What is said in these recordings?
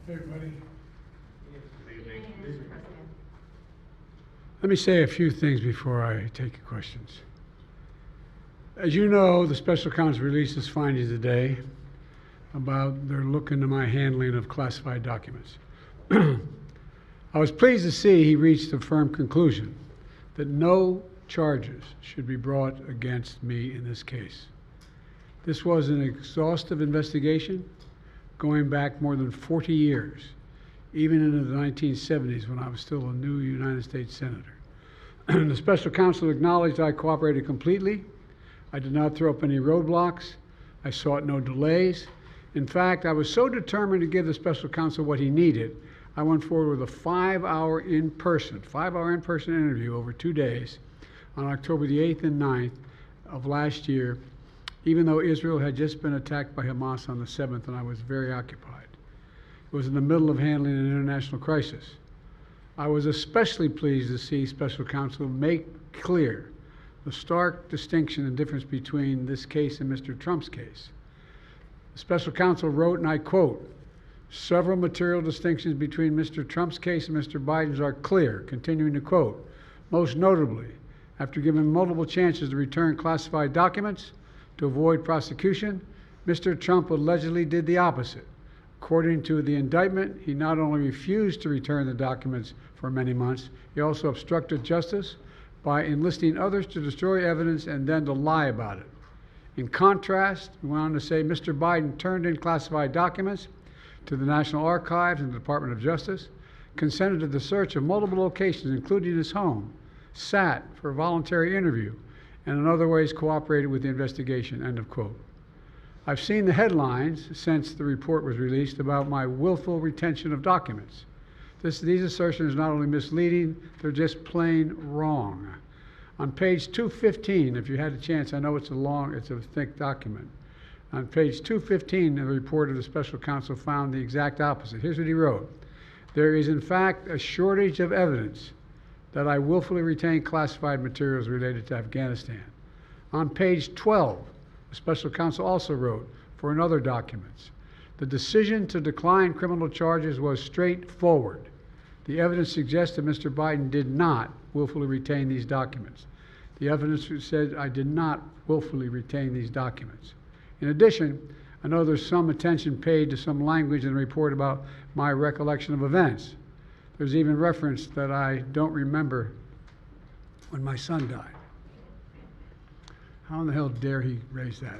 Hey, buddy. Mr. President. Let me say a few things before I take your questions. As you know, the special counsel released his findings today about their look into my handling of classified documents. I was pleased to see he reached a firm conclusion that no charges should be brought against me in this case. This was an exhaustive investigation going back more than 40 years, even into the 1970s when I was still a new United States Senator. The special counsel acknowledged I cooperated completely. I did not throw up any roadblocks. I sought no delays. In fact, I was so determined to give the special counsel what he needed, I went forward with a 5-hour in-person interview over 2 days on October the 8th and 9th of last year, even though Israel had just been attacked by Hamas on the 7th and I was very occupied. It was in the middle of handling an international crisis. I was especially pleased to see special counsel make clear the stark distinction and difference between this case and Mr. Trump's case. The special counsel wrote, and I quote, "Several material distinctions between Mr. Trump's case and Mr. Biden's are clear," continuing to quote, "Most notably, after given multiple chances to return classified documents to avoid prosecution, Mr. Trump allegedly did the opposite. According to the indictment, he not only refused to return the documents for many months, he also obstructed justice by enlisting others to destroy evidence and then to lie about it. In contrast," we went on to say, "Mr. Biden turned in classified documents to the National Archives and the Department of Justice, consented to the search of multiple locations, including his home, sat for a voluntary interview, and in other ways cooperated with the investigation," end of quote. I've seen the headlines since the report was released about my willful retention of documents. These assertions are not only misleading, they're just plain wrong. On page 215, if you had a chance, I know it's a thick document. On page 215, the report of the special counsel found the exact opposite. Here's what he wrote. "There is in fact a shortage of evidence that I willfully retained classified materials related to Afghanistan." On page 12, the special counsel also wrote for another documents, "The decision to decline criminal charges was straightforward. The evidence suggests that Mr. Biden did not willfully retain these documents. The evidence said I did not willfully retain these documents. In addition, I know there's some attention paid to some language in the report about my recollection of events. There's even reference that I don't remember when my son died. How in the hell dare he raise that?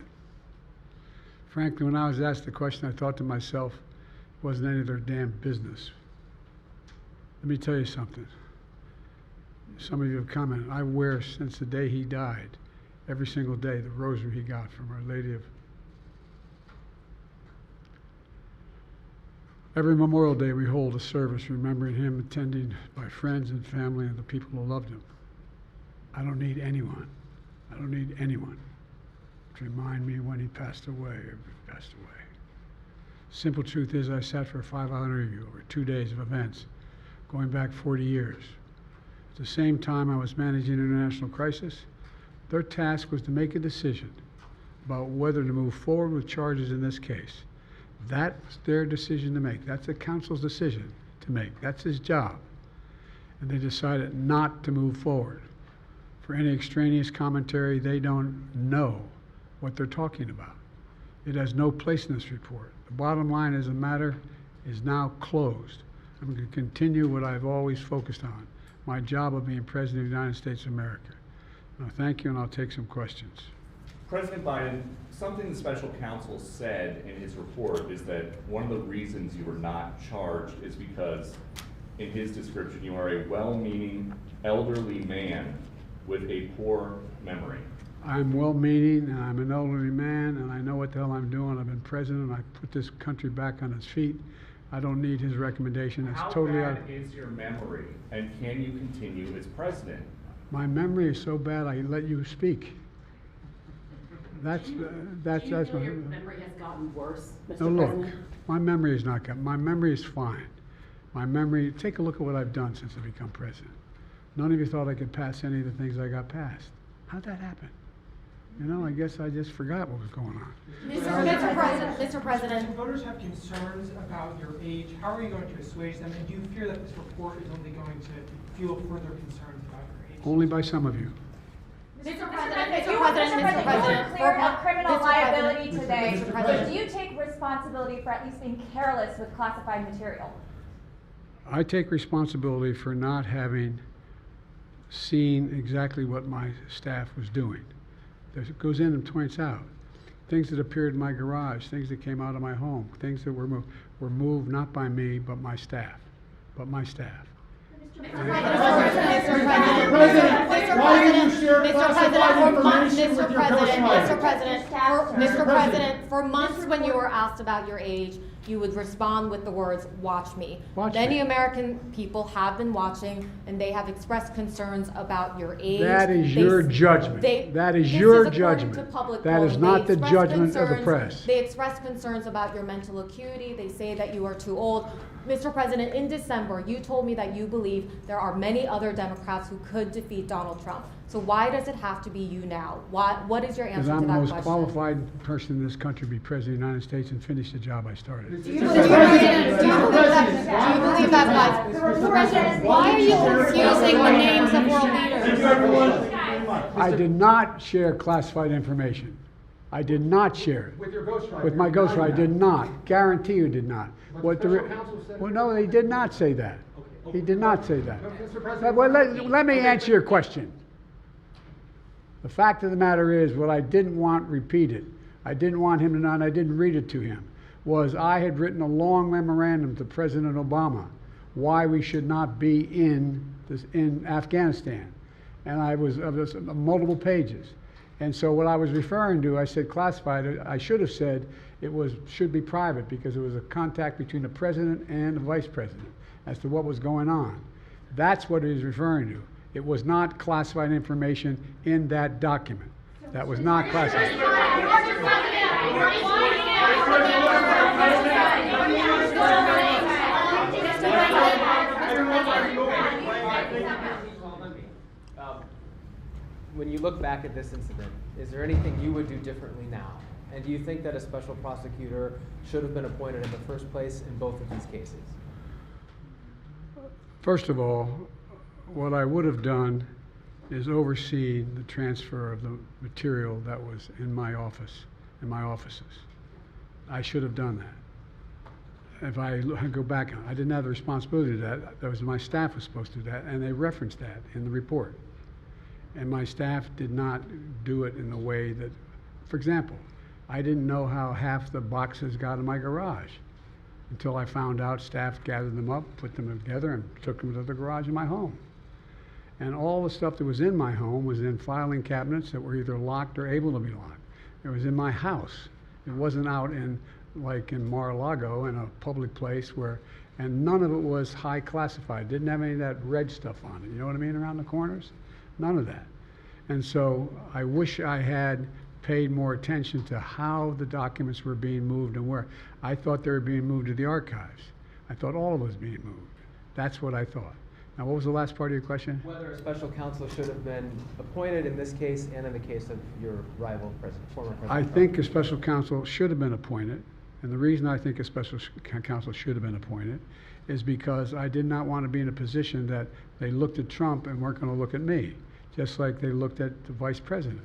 Frankly, when I was asked the question, I thought to myself, it wasn't any of their damn business. Let me tell you something. Some of you have commented, I wear since the day he died, every single day, the rosary he got from Our Lady of... Every Memorial Day we hold a service remembering him, attended by friends and family and the people who loved him. I don't need anyone to remind me when he passed away or passed away. Simple truth is I sat for a 5-hour interview over 2 days of events going back 40 years. At the same time I was managing an international crisis, their task was to make a decision about whether to move forward with charges in this case. That was their decision to make. That's the counsel's decision to make. That's his job. And they decided not to move forward. For any extraneous commentary, they don't know what they're talking about. It has no place in this report. The bottom line is the matter is now closed. I'm going to continue what I've always focused on, my job of being President of the United States of America. Now, thank you, and I'll take some questions. President Biden, something the special counsel said in his report is that one of the reasons you were not charged is because, in his description, you are a well-meaning elderly man with a poor memory. I'm well-meaning, and I'm an elderly man, and I know what the hell I'm doing. I've been president, and I put this country back on its feet. I don't need his recommendation. It's totally out. How bad is your memory, and can you continue as president? My memory is so bad I let you speak. That's Do you my feel your memory has gotten worse, Mr. No, look, President? my memory is not good. My memory is fine. My memory, take a look at what I've done since I become president. None of you thought I could pass any of the things I got passed. How'd that happen? You know, I guess I just forgot what was going on. Mr. President. Voters have concerns about your age. How are you going to assuage them? And do you fear that this report is only going to fuel further concerns about your age? Only by some of you. Mr. Mr. President, You were cleared of criminal Mr. liability President, today, Mr. but President. do you take responsibility for at least being careless with classified material? I take responsibility for not having seen exactly what my staff was doing. It goes in and points out things that appeared in my garage, things that came out of my home, things that were moved not by me, but my staff. Mr. President, for months when you were asked about your age, you would respond with the words, "Watch me." Watch Many me. American people have been watching, and they have expressed concerns about your age. That is They- your judgment. That is your This is according to judgment. public That is voting. not They the express judgment of the concerns- press. They express concerns about your mental acuity. They say that you are too old. Mr. President, in December, you told me that you believe there are many other Democrats who could defeat Donald Trump. So why does it have to be you now? What is your Because answer I'm to the that most question? qualified person in this country to be president of the United States and finish the job I started. Do you believe that, guys? Mr. President, why are you confusing the names of world leaders? I did not share classified information. I did not share it. With your ghostwriter. With my ghostwriter, I did not. Guarantee you did not. But What the the, special counsel said well, it. no, he did not say that. He did not say that. Mr. President. Well, let me answer your question. The fact of the matter is, what I didn't want repeated, I didn't want him to know, and I didn't read it to him, was I had written a long memorandum to President Obama why we should not be in Afghanistan. And I was multiple pages. And so what I was referring to, I said classified, I should have said should be private because it was a contact between the president and the vice president as to what was going on. That's what he was referring to. It was not classified information in that document. That was not classified. When you look back at this incident, is there anything you would do differently now? And do you think that a special prosecutor should have been appointed in the first place in both of these cases? First of all, what I would have done is oversee the transfer of the material that was in my office, in my offices. I should have done that. If I go back, I didn't have the responsibility to that. That was my staff was supposed to do that, and they referenced that in the report. And my staff did not do it in the way that, for example, I didn't know how half the boxes got in my garage until I found out staff gathered them up, put them together, and took them to the garage in my home. And all the stuff that was in my home was in filing cabinets that were either locked or able to be locked. It was in my house. It wasn't out in, like in Mar-a-Lago, in a public place where, and none of it was high classified. Didn't have any of that red stuff on it. You know what I mean, around the corners? None of that. And so I wish I had paid more attention to how the documents were being moved and where. I thought they were being moved to the archives. I thought all of it was being moved. That's what I thought. Now, what was the last part of your question? Whether a special counsel should have been appointed in this case and in the case of your rival president, former president. I think a special counsel should have been appointed, and the reason I think a special counsel should have been appointed is because I did not want to be in a position that they looked at Trump and weren't going to look at me, just like they looked at the vice president.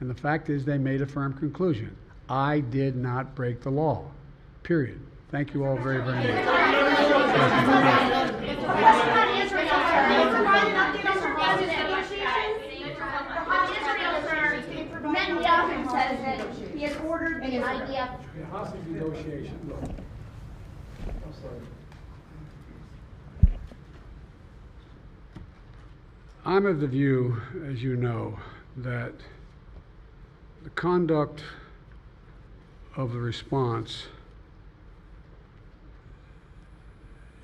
And the fact is they made a firm conclusion. I did not break the law, period. Thank you all very, very much. Netanyahu says that he has ordered the IDF. Hostage negotiation, look. I'm sorry. I'm of the view, as you know, that the conduct of the response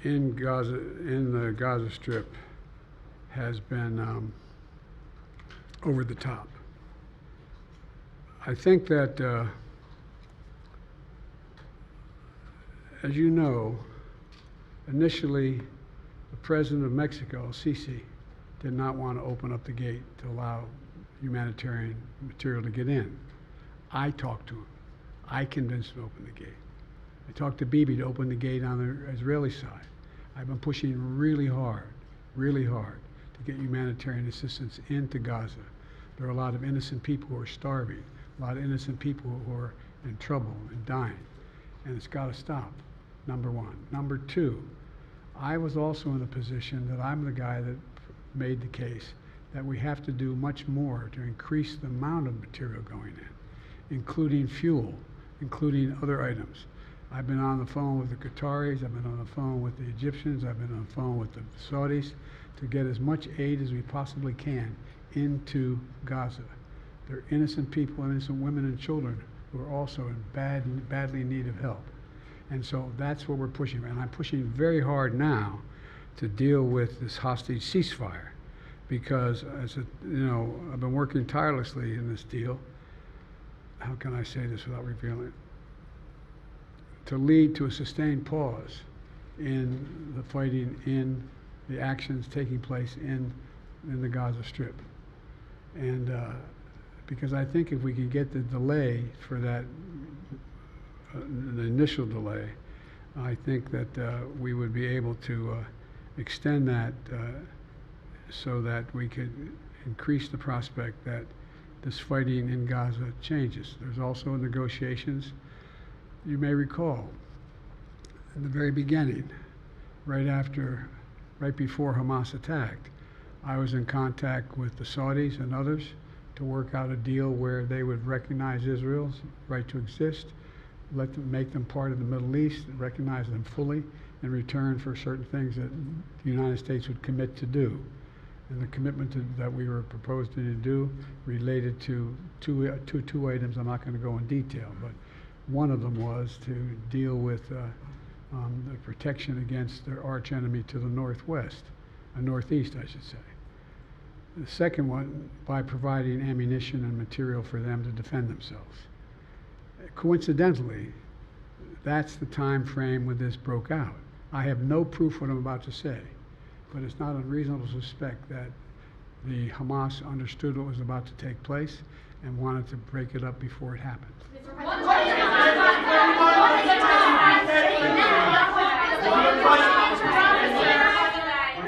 in Gaza, in the Gaza Strip, has been over the top. I think that, as you know, initially the president of Mexico, Sisi, did not want to open up the gate to allow humanitarian material to get in. I talked to him. I convinced him to open the gate. I talked to Bibi to open the gate on the Israeli side. I've been pushing really hard to get humanitarian assistance into Gaza. There are a lot of innocent people who are starving, a lot of innocent people who are in trouble and dying, and it's got to stop, number one. Number two, I was also in a position that I'm the guy that made the case that we have to do much more to increase the amount of material going in, including fuel, including other items. I've been on the phone with the Qataris, I've been on the phone with the Egyptians, I've been on the phone with the Saudis to get as much aid as we possibly can into Gaza. There are innocent people, innocent women and children who are also in badly in need of help. And so that's what we're pushing. And I'm pushing very hard now to deal with this hostage ceasefire because, I've been working tirelessly in this deal. How can I say this without revealing it? To lead to a sustained pause in the fighting, in the actions taking place in the Gaza Strip. And because I think if we can get the delay for that, the initial delay, I think that we would be able to extend that so that we could increase the prospect that this fighting in Gaza changes. There's also negotiations. You may recall, in the very beginning, right before Hamas attacked, I was in contact with the Saudis and others to work out a deal where they would recognize Israel's right to exist, make them part of the Middle East, recognize them fully in return for certain things that the United States would commit to do. And the commitment that we were proposing to do related to two items. I'm not going to go in detail, but one of them was to deal with the protection against their arch enemy to the northwest, northeast, I should say. The second one, by providing ammunition and material for them to defend themselves. Coincidentally, that's the time frame when this broke out. I have no proof what I'm about to say, but it's not unreasonable to suspect that the Hamas understood what was about to take place and wanted to break it up before it happened. Mr. What